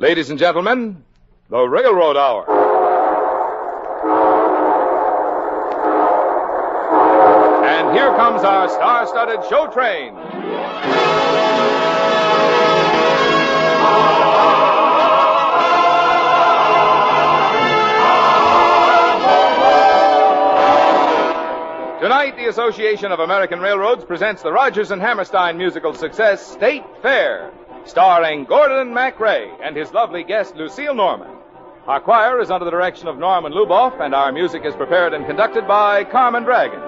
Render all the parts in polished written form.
Ladies and gentlemen, the Railroad Hour. And here comes our star-studded show train. Tonight, the Association of American Railroads presents the Rodgers and Hammerstein musical success, State Fair, starring Gordon MacRae and his lovely guest, Lucille Norman. Our choir is under the direction of Norman Luboff, and our music is prepared and conducted by Carmen Dragon.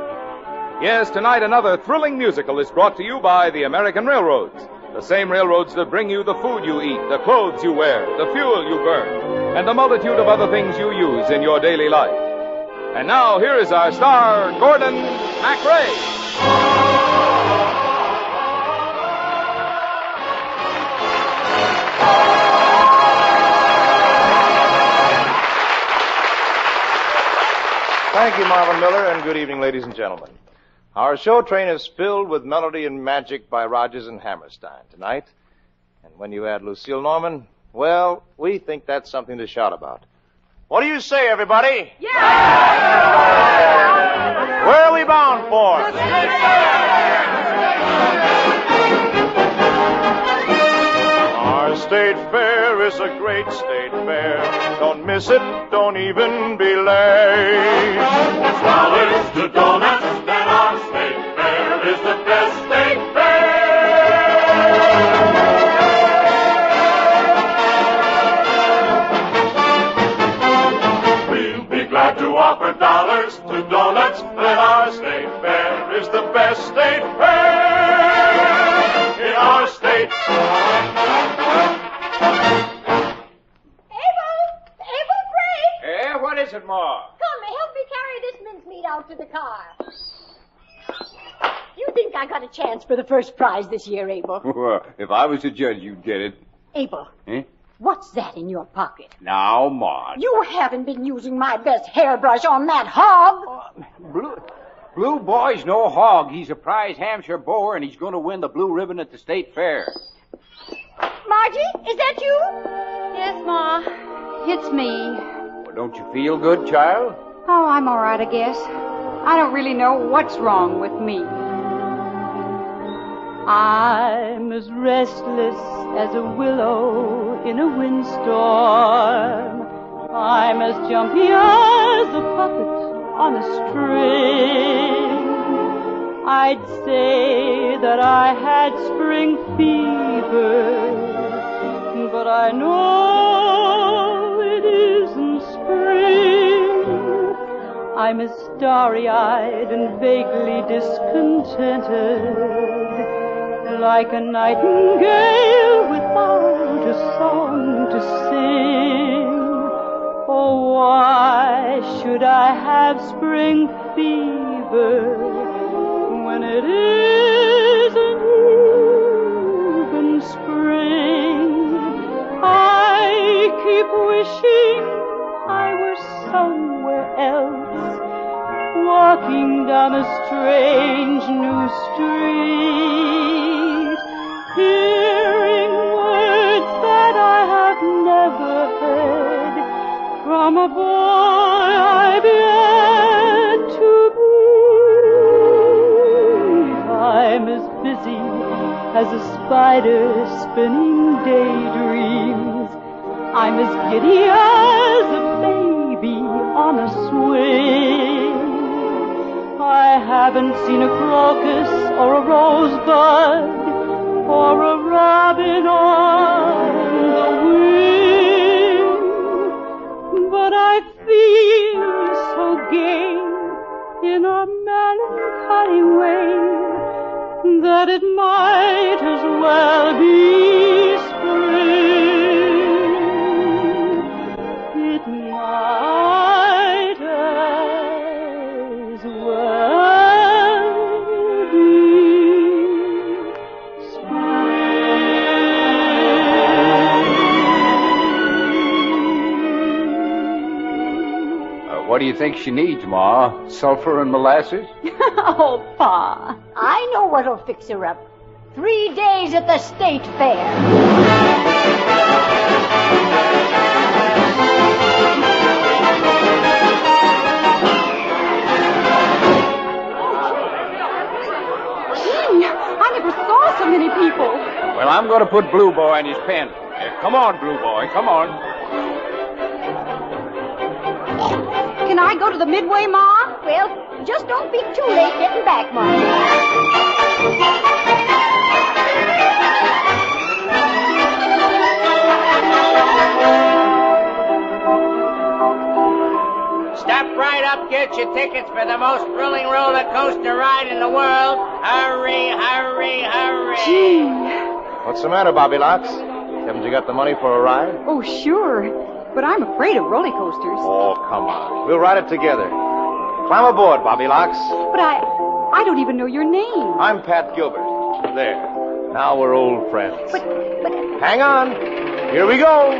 Yes, tonight another thrilling musical is brought to you by the American Railroads, the same railroads that bring you the food you eat, the clothes you wear, the fuel you burn, and the multitude of other things you use in your daily life. And now, here is our star, Gordon MacRae. Thank you, Marvin Miller, and good evening, ladies and gentlemen. Our show train is filled with melody and magic by Rodgers and Hammerstein tonight. And when you add Lucille Norman, well, we think that's something to shout about. What do you say, everybody? Yeah! Where are we bound for? Our state fair is a great state fair. Don't miss it, don't even be late. It's dollars to donuts, and our state fair is the best state fair. Glad to offer dollars to donuts, and our state fair is the best state fair in our state. Abel, Frank! Eh, what is it, Ma? Come, help me carry this mincemeat out to the car. You think I got a chance for the first prize this year, Abel? Well, if I was a judge, you'd get it. Abel. Eh? What's that in your pocket? Now, Ma. You haven't been using my best hairbrush on that hog. Blue Boy's no hog. He's a prize Hampshire bower, and he's going to win the blue ribbon at the state fair. Margie, is that you? Yes, Ma. It's me. Well, don't you feel good, child? Oh, I'm all right, I guess. I don't really know what's wrong with me. I'm as restless as a willow in a windstorm. I'm as jumpy as a puppet on a string. I'd say that I had spring fever, but I know it isn't spring. I'm as starry-eyed and vaguely discontented, like a nightingale without a song to sing. Oh, why should I have spring fever when it isn't even spring? I keep wishing I were somewhere else, walking down a strange new street, hearing words that I have never heard from a boy I've yet to meet. I'm as busy as a spider spinning daydreams. I'm as giddy as a baby on a swing. I haven't seen a crocus or a rosebud or a robin on the wing, but I feel so gay in a melancholy way that it might as well be spring. It might as well be spring. What do you think she needs, Ma? Sulfur and molasses? Oh, Pa, I know what'll fix her up. 3 days at the state fair. going to put Blue Boy in his pen. Come on, Blue Boy, come on. Can I go to the Midway, Ma? Well, just don't be too late getting back, Margie. Stop right up, get your tickets for the most thrilling roller coaster ride in the world. Hurry, hurry, hurry. Gee. What's the matter, Bobby Locks? Haven't you got the money for a ride? Oh, sure. But I'm afraid of roller coasters. Oh, come on. We'll ride it together. Climb aboard, Bobby Locks. But I don't even know your name. I'm Pat Gilbert. There. Now we're old friends. But... Hang on. Here we go.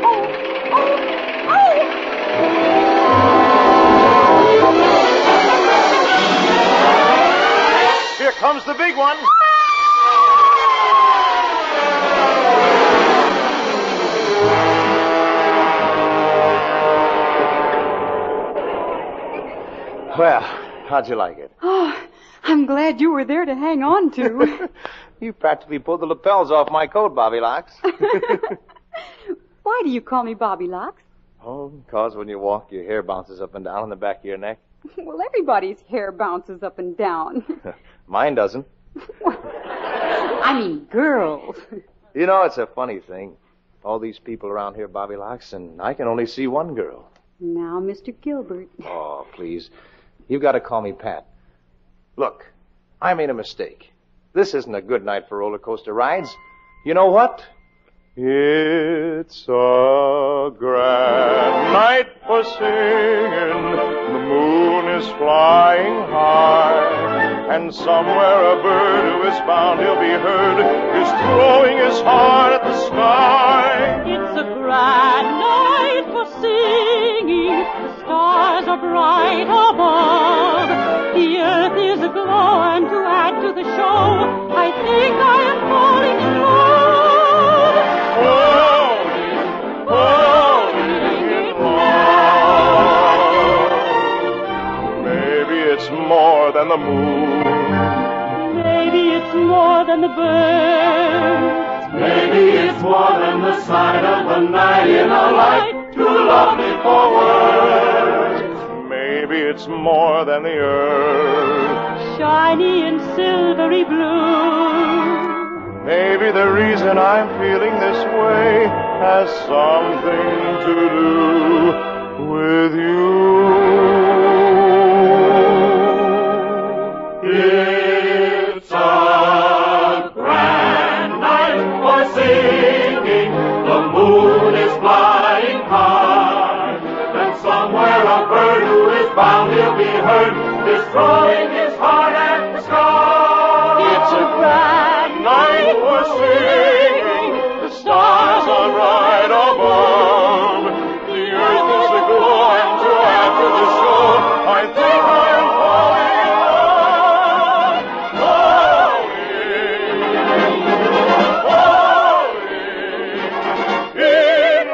Here comes the big one. Well, how'd you like it? Oh, I'm glad you were there to hang on to. You practically pulled the lapels off my coat, Bobby Locks. Why do you call me Bobby Locks? Oh, because when you walk, your hair bounces up and down on the back of your neck. Well, everybody's hair bounces up and down. Mine doesn't. I mean, girls. You know, it's a funny thing. All these people around here, Bobby Locks, and I can only see one girl. Now, Mr. Gilbert. Oh, please. You've got to call me Pat. Look, I made a mistake. This isn't a good night for roller coaster rides. You know what? It's a grand night for singing. The moon is flying high. And somewhere a bird who is bound he'll be heard is throwing his heart at the sky. It's a grand night for singing. The stars are bright above. The earth is aglow, and to add to the show, I think I am falling in love. Falling in love. Maybe it's more than the moon. Maybe it's more than the birds. Maybe it's more than the sight of a night in a light too lovely for words. Maybe it's more than the earth. Shiny and silvery blue. Maybe the reason I'm feeling this way has something to do with you. It's a grand night for singing. The moon is flying high. And somewhere a bird who is bound he'll be heard is throwing his heart at the sky. It's a grand night For singing, the stars are bright above. The earth is aglow, and to add to the show, I think I am falling in love. Falling in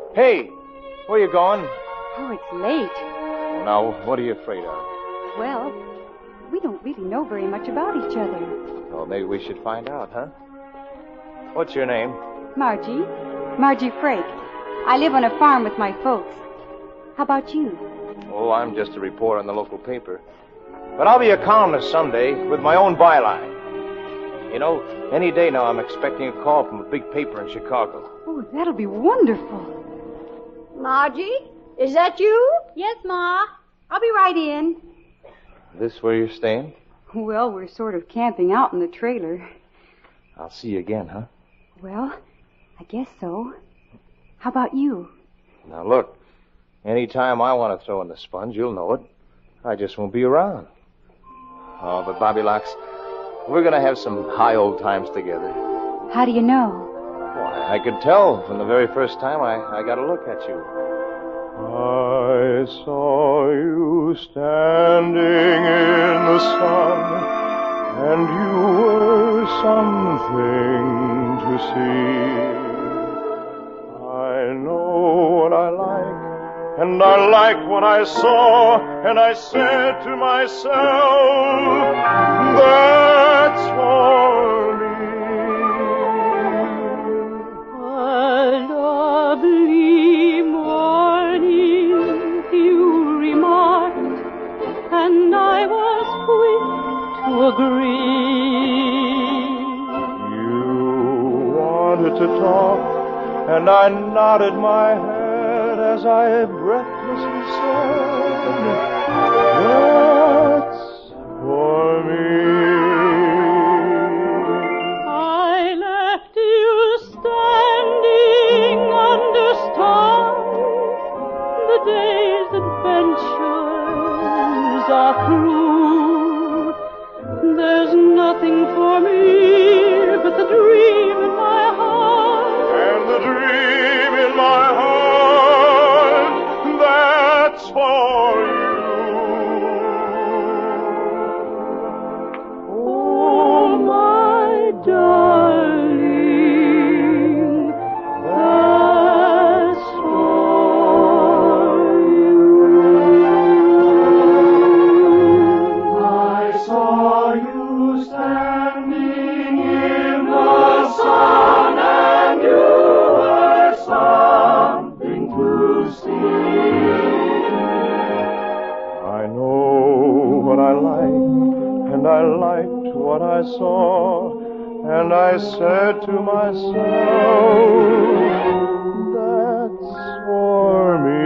love. Hey, where you going? Oh, it's late. Now, what are you afraid of? Well, we don't really know very much about each other. Well, maybe we should find out, huh? What's your name? Margie Frake. I live on a farm with my folks. How about you? Oh, I'm just a reporter on the local paper. But I'll be a columnist someday with my own byline. You know, any day now I'm expecting a call from a big paper in Chicago. Oh, that'll be wonderful. Margie, is that you? Yes, Ma. I'll be right in. This where you're staying? Well, we're sort of camping out in the trailer. I'll see you again, huh? Well, I guess so. How about you? Now, look, any time I want to throw in the sponge, you'll know it. I just won't be around. Oh, but Bobby Locks, we're going to have some high old times together. How do you know? Why, I could tell from the very first time I got a look at you. I saw you standing in the sun, and you were something to see. I know what I like, and I liked what I saw, and I said to myself, that's for me. A lovely morning, you remarked, and I was quick to agree. You wanted to talk, and I nodded my head as I breathlessly said, that's for me. I left you standing under stars. The day's adventures are through. There's nothing for me but the dream in my heart. And the dream in my heart, that's for you. Oh, my darling, that's for you. I saw you standing in the sun, and you were something to see. I know what I like, and I liked what I saw, and I said to myself, that's for me.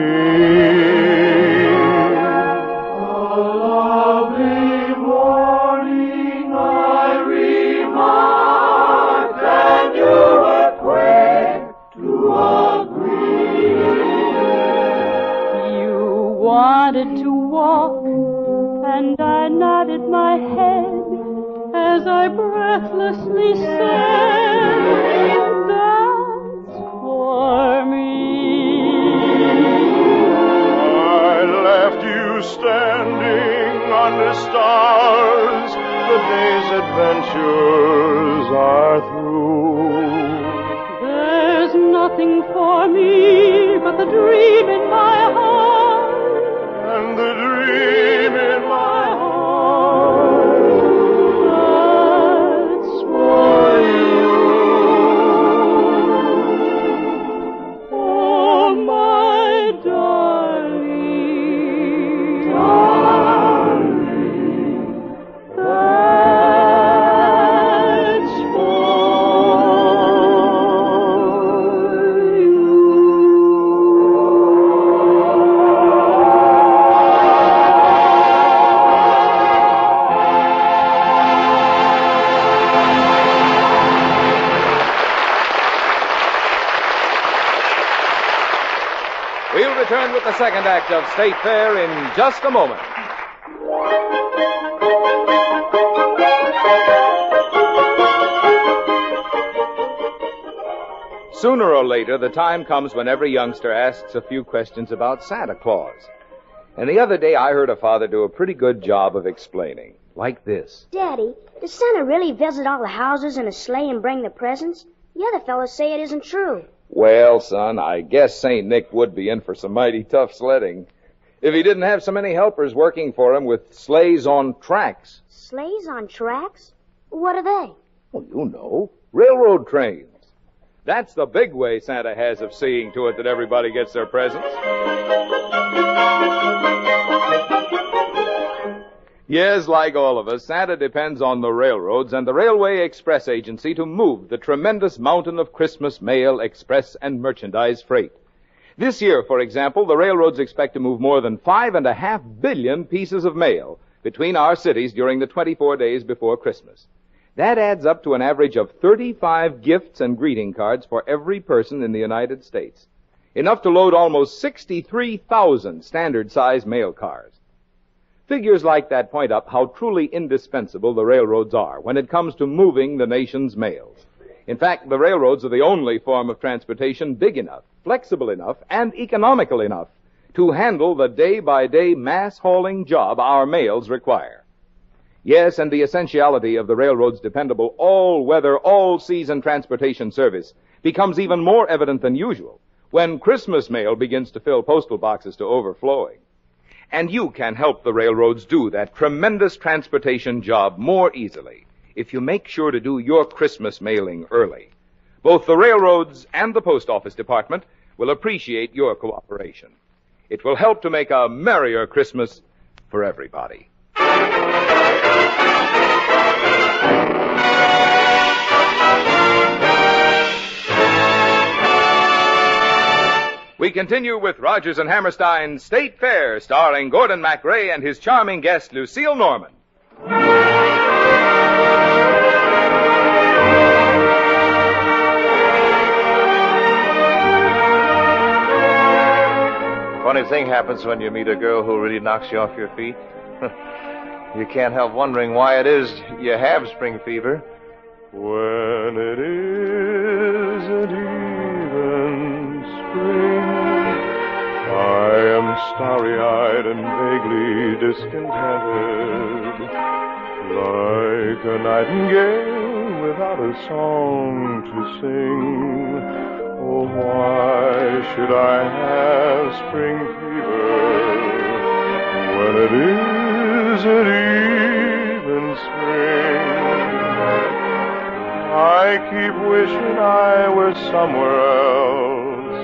A lovely morning, I remarked, and you were quick to agree. You wanted to walk, and I nodded my head as I breathlessly said, that's for me. I left you standing under stars. The day's adventures are through. There's nothing for me but the dream in my heart. And the dream in my heart, that's for you. Oh, my darling, that's We'll return with the second act of State Fair in just a moment. Sooner or later, the time comes when every youngster asks a few questions about Santa Claus. And the other day, I heard a father do a pretty good job of explaining. Like this. Daddy, does Santa really visit all the houses in a sleigh and bring the presents? The other fellows say it isn't true. Well, son, I guess St. Nick would be in for some mighty tough sledding if he didn't have so many helpers working for him with sleighs on tracks. Sleighs on tracks? What are they? Well, you know, railroad trains. That's the big way Santa has of seeing to it that everybody gets their presents. Yes, like all of us, Santa depends on the railroads and the Railway Express Agency to move the tremendous mountain of Christmas mail, express, and merchandise freight. This year, for example, the railroads expect to move more than 5.5 billion pieces of mail between our cities during the 24 days before Christmas. That adds up to an average of 35 gifts and greeting cards for every person in the United States. Enough to load almost 63,000 standard-size mail cars. Figures like that point up how truly indispensable the railroads are when it comes to moving the nation's mails. In fact, the railroads are the only form of transportation big enough, flexible enough, and economical enough to handle the day-by-day mass-hauling job our mails require. Yes, and the essentiality of the railroad's dependable all-weather, all-season transportation service becomes even more evident than usual when Christmas mail begins to fill postal boxes to overflowing. And you can help the railroads do that tremendous transportation job more easily if you make sure to do your Christmas mailing early. Both the railroads and the post office department will appreciate your cooperation. It will help to make a merrier Christmas for everybody. We continue with Rogers and Hammerstein's State Fair, starring Gordon MacRae and his charming guest, Lucille Norman. Funny thing happens when you meet a girl who really knocks you off your feet. You can't help wondering why it is you have spring fever. When it isn't even spring, I am starry-eyed and vaguely discontented, like a nightingale without a song to sing. Oh, why should I have spring fever when it isn't even spring? I keep wishing I were somewhere else,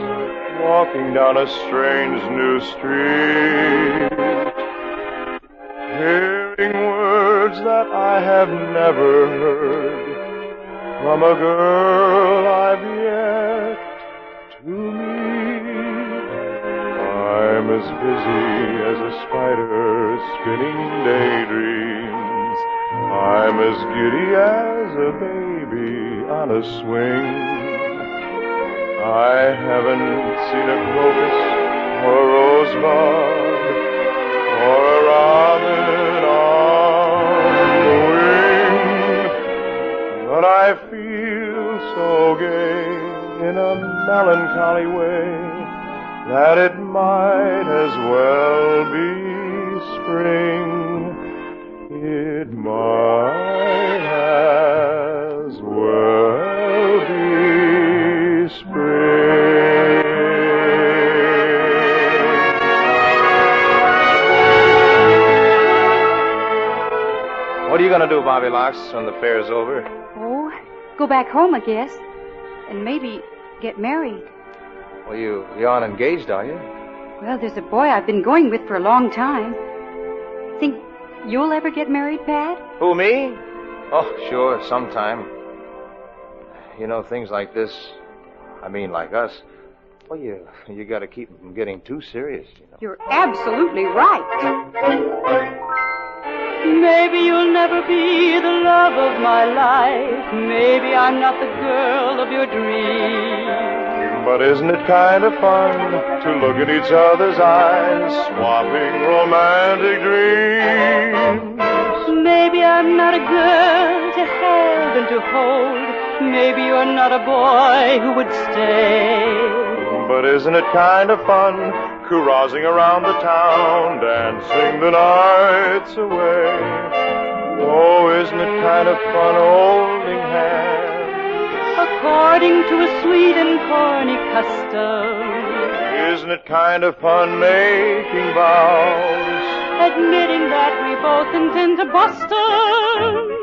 walking down a strange new street, hearing words that I have never heard from a girl I've yet to meet. I'm as busy as a spider spinning daydreams. I'm as giddy as a baby on a swing. I haven't seen a crocus or a rosebud or a robin on the wing, but I feel so gay in a melancholy way that it might as well be spring. It might as well be spring. What are you going to do, Bobby Locks, when the fair's over? Oh, go back home, I guess. And maybe get married. Well, you aren't engaged, are you? Well, there's a boy I've been going with for a long time. Think you'll ever get married, Pat? Who, me? Oh, sure, sometime. You know, things like this, I mean, like us, well, you got to keep them from getting too serious, you know. You're absolutely right. Maybe you'll never be the love of my life. Maybe I'm not the girl of your dreams. But isn't it kind of fun to look at each other's eyes, swapping romantic dreams? Maybe I'm not a girl to have and to hold. Maybe you're not a boy who would stay. But isn't it kind of fun carousing around the town, dancing the nights away? Oh, isn't it kind of fun holding hands, according to a sweet and corny custom? Isn't it kind of fun making vows, admitting that we both intend to bust 'em?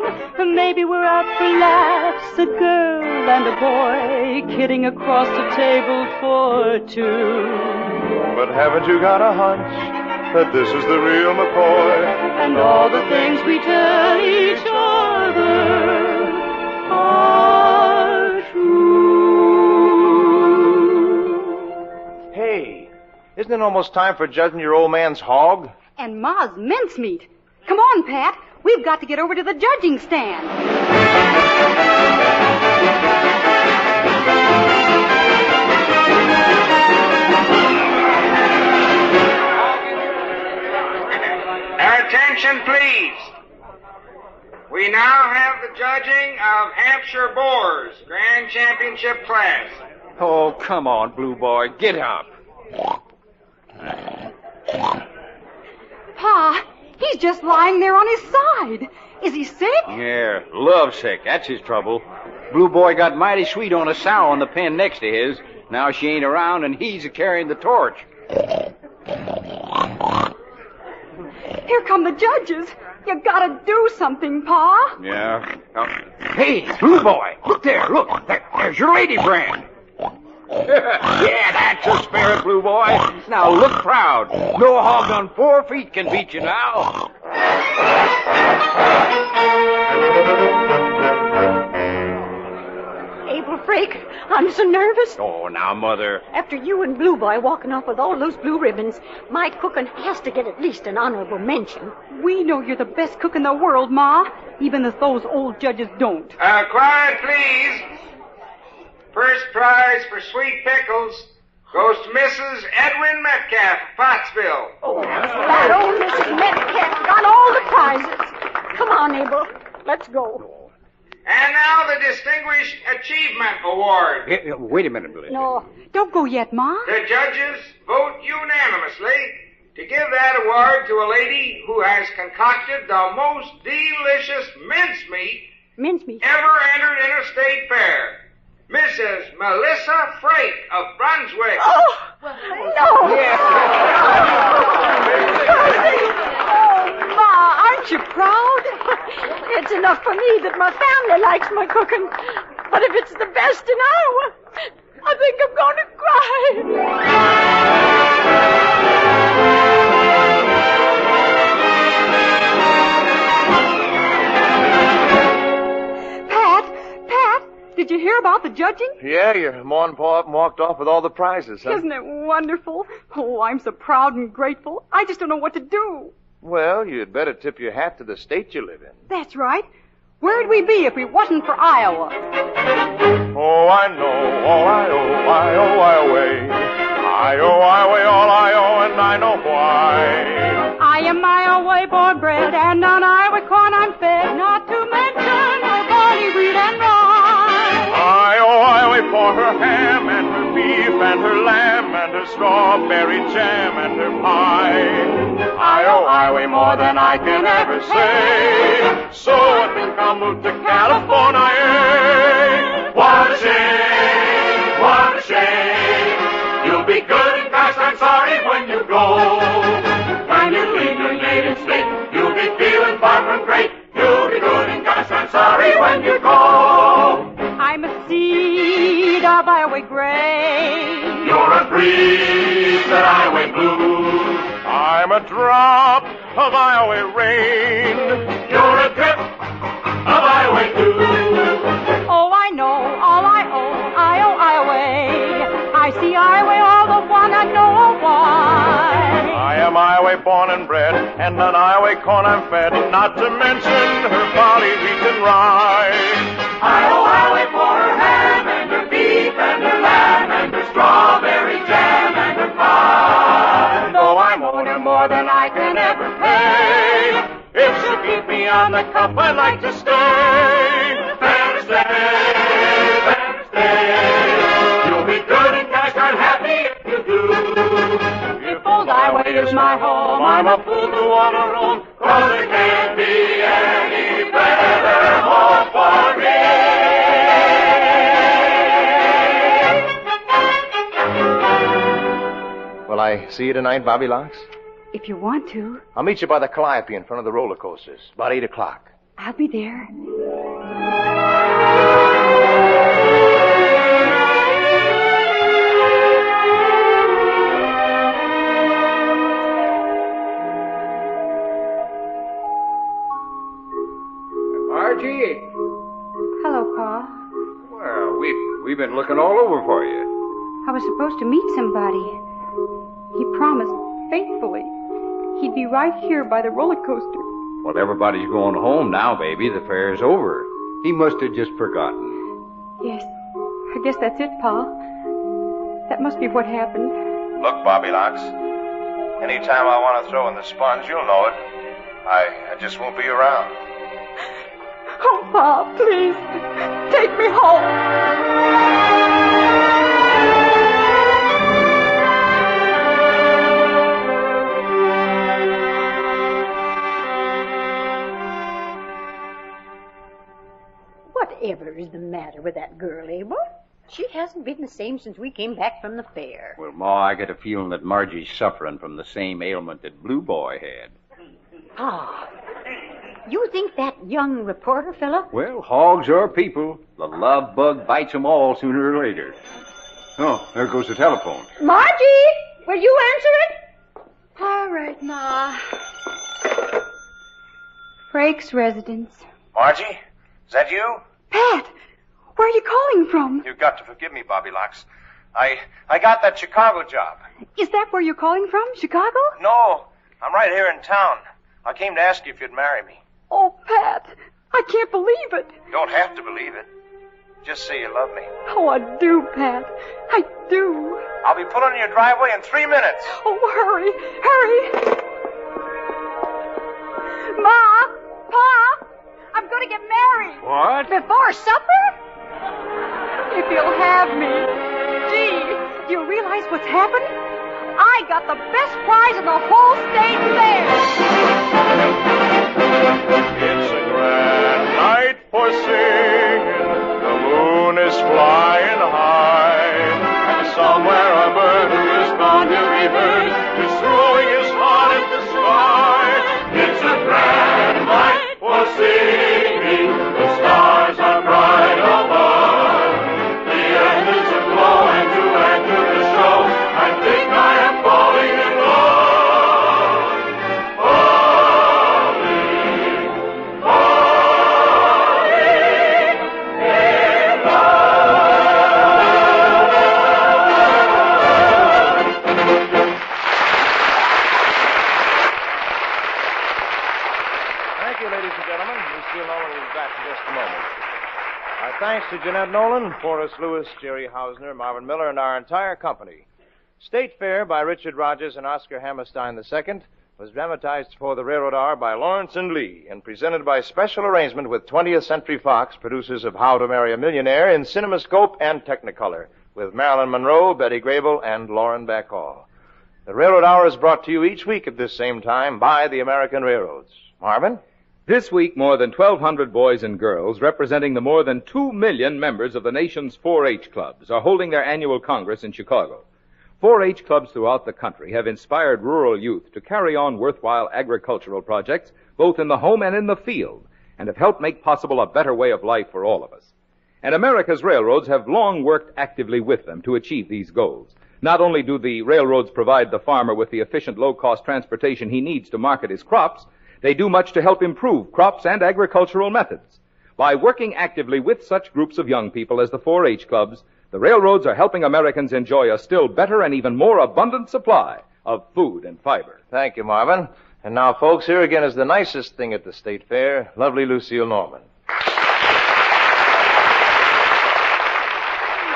Maybe we're out for laughs, a girl and a boy, kidding across the table for two. But haven't you got a hunch that this is the real McCoy? And all the things we tell each other are true. Hey, isn't it almost time for judging your old man's hog? And Ma's mincemeat. Come on, Pat. We've got to get over to the judging stand. Attention, please. We now have the judging of Hampshire Boars, Grand Championship class. Oh, come on, Blue Boy. Get up. Pa, he's just lying there on his side. Is he sick? Yeah, love sick. That's his trouble. Blue Boy got mighty sweet on a sow on the pen next to his. Now she ain't around, and he's carrying the torch. Here come the judges. You gotta do something, Pa. Yeah. Hey, Blue Boy, look there, look. There's your lady friend. Yeah, that's the spirit, Blue Boy. Now look proud. No hog on 4 feet can beat you now. Abel Frake, I'm so nervous. Oh, now, Mother. After you and Blue Boy walking off with all those blue ribbons, my cooking has to get at least an honorable mention. We know you're the best cook in the world, Ma, even if those old judges don't. Quiet, please. First prize for sweet pickles goes to Mrs. Edwin Metcalf of Pottsville. Oh, that old Mrs. Metcalf got all the prizes. Come on, Abel. Let's go. And now the Distinguished Achievement Award. Wait a minute, Billy. No, don't go yet, Ma. The judges vote unanimously to give that award to a lady who has concocted the most delicious mincemeat ever entered in a state fair. Mrs. Melissa Frake of Brunswick. Oh, no. Yeah. Oh, Ma, aren't you proud? It's enough for me that my family likes my cooking. But if it's the best in Iowa, I think I'm going to cry. Did you hear about the judging? Yeah, your Ma and Pa walked off with all the prizes, huh? Isn't it wonderful? Oh, I'm so proud and grateful. I just don't know what to do. Well, you'd better tip your hat to the state you live in. That's right. Where'd we be if it wasn't for Iowa? Oh, I know all I owe, Iowa. I owe Iowa all I owe, and I know why. I am Iowa born bred, and on Iowa corn I'm fed, not to mention her barley, wheat, and rye. I owe Iowa for her ham, and her beef, and her lamb, and her strawberry jam, and her pie. I owe Iowa more than I can ever say, so I think I'll move to California. What a shame, what a shame. You'll be good and gosh, I'm sorry when you go. When you leave your native state, you'll be feeling far from great. You'll be good and gosh, I'm sorry when you go. I'm a seed of Iowa grain. You're a breeze that Iowa blue. I'm a drop of Iowa rain. You're a drip of Iowa dew. Oh, I know all I owe Iowa. I see Iowa all the one I know why. I am Iowa born and bred, and on Iowa corn I'm fed, not to mention her barley, wheat, and rye. I owe Iowa for her ham, and her beef, and her lamb, and her strawberry jam, and her pie. Though I'm owed her more than I can ever pay, if she'll keep me on the cup, I'd like to stay. Fair to stay. You'll be good and cash card happy if you do. If old Iowa is my home, I'm a fool to want to roam, 'cause there can't be any better home for me. Will I see you tonight, Bobby Locks? If you want to. I'll meet you by the Calliope in front of the roller coasters, about 8 o'clock. I'll be there. Margie? Hello, Pa. Well, we've been looking all over for you. I was supposed to meet somebody. He promised faithfully he'd be right here by the roller coaster. Well, everybody's going home now, baby. The fair's over. He must have just forgotten. Yes, I guess that's it, Pa. That must be what happened. Look, Bobby Locks, anytime I want to throw in the sponge, you'll know it. I just won't be around. Oh, Pa, please, take me home. Whatever is the matter with that girl, Abel? She hasn't been the same since we came back from the fair. Well, Ma, I get a feeling that Margie's suffering from the same ailment that Blue Boy had. Ah, you think that young reporter fella? Well, hogs are people. The love bug bites them all sooner or later. Oh, there goes the telephone. Margie, will you answer it? All right, Ma. Frake's residence. Margie, is that you? Pat, where are you calling from? You've got to forgive me, Bobby Locks. I got that Chicago job. Is that where you're calling from? Chicago? No, I'm right here in town. I came to ask you if you'd marry me. Oh, Pat, I can't believe it. You don't have to believe it. Just say you love me. Oh, I do, Pat. I do. I'll be pulling in your driveway in 3 minutes. Oh, hurry, hurry. Ma, Pa, I'm going to get married. What? Before supper? If you'll have me. Gee, do you realize what's happened? I got the best prize in the whole state fair. It's a grand night for singing. The moon is flying high. And somewhere a bird who is bound to be heard is throwing his heart at the sky. It's a grand night for singing. The stars are bright above. The earth is aglow, and to add to the show, I think I am falling in love. Falling, falling in Thank you, ladies and gentlemen. Lucille Nolan will be back in just a moment. Our thanks to Jeanette Nolan, Forrest Lewis, Jerry Hausner, Marvin Miller, and our entire company. State Fair by Richard Rogers and Oscar Hammerstein II was dramatized for the Railroad Hour by Lawrence and Lee and presented by special arrangement with 20th Century Fox, producers of How to Marry a Millionaire in CinemaScope and Technicolor, with Marilyn Monroe, Betty Grable, and Lauren Bacall. The Railroad Hour is brought to you each week at this same time by the American Railroads. Marvin? This week, more than 1,200 boys and girls, representing the more than 2 million members of the nation's 4-H clubs, are holding their annual Congress in Chicago. 4-H clubs throughout the country have inspired rural youth to carry on worthwhile agricultural projects, both in the home and in the field, and have helped make possible a better way of life for all of us. And America's railroads have long worked actively with them to achieve these goals. Not only do the railroads provide the farmer with the efficient, low-cost transportation he needs to market his crops, they do much to help improve crops and agricultural methods. By working actively with such groups of young people as the 4-H clubs, the railroads are helping Americans enjoy a still better and even more abundant supply of food and fiber. Thank you, Marvin. And now, folks, here again is the nicest thing at the State Fair, lovely Lucille Norman.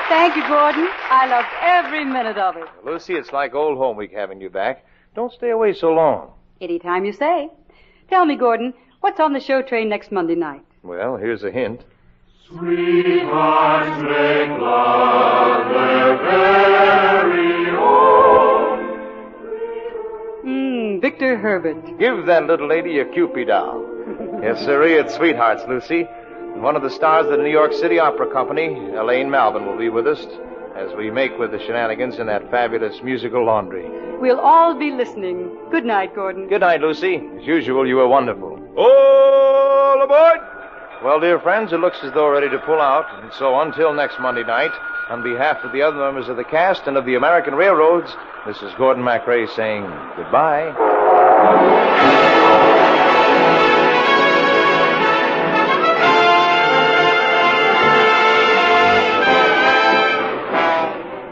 Thank you, Gordon. I loved every minute of it. Lucy, it's like old home week having you back. Don't stay away so long. Anytime you say. Tell me, Gordon, what's on the show train next Monday night? Well, here's a hint. Sweethearts make love their very own. Victor Herbert. Give that little lady a Cupid doll. Yes, sirree, it's Sweethearts, Lucy. And one of the stars of the New York City Opera Company, Elaine Malvin, will be with us as we make with the shenanigans in that fabulous musical Laundry. We'll all be listening. Good night, Gordon. Good night, Lucy. As usual, you were wonderful. All aboard! Well, dear friends, it looks as though we're ready to pull out. And so until next Monday night, on behalf of the other members of the cast and of the American Railroads, this is Gordon MacRae saying goodbye.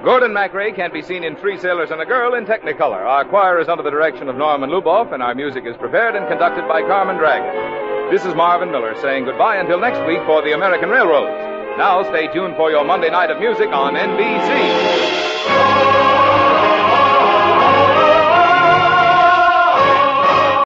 Gordon MacRae can be seen in Three Sailors and a Girl in Technicolor. Our choir is under the direction of Norman Luboff, and our music is prepared and conducted by Carmen Dragon. This is Marvin Miller saying goodbye until next week for the American Railroads. Now stay tuned for your Monday night of music on NBC.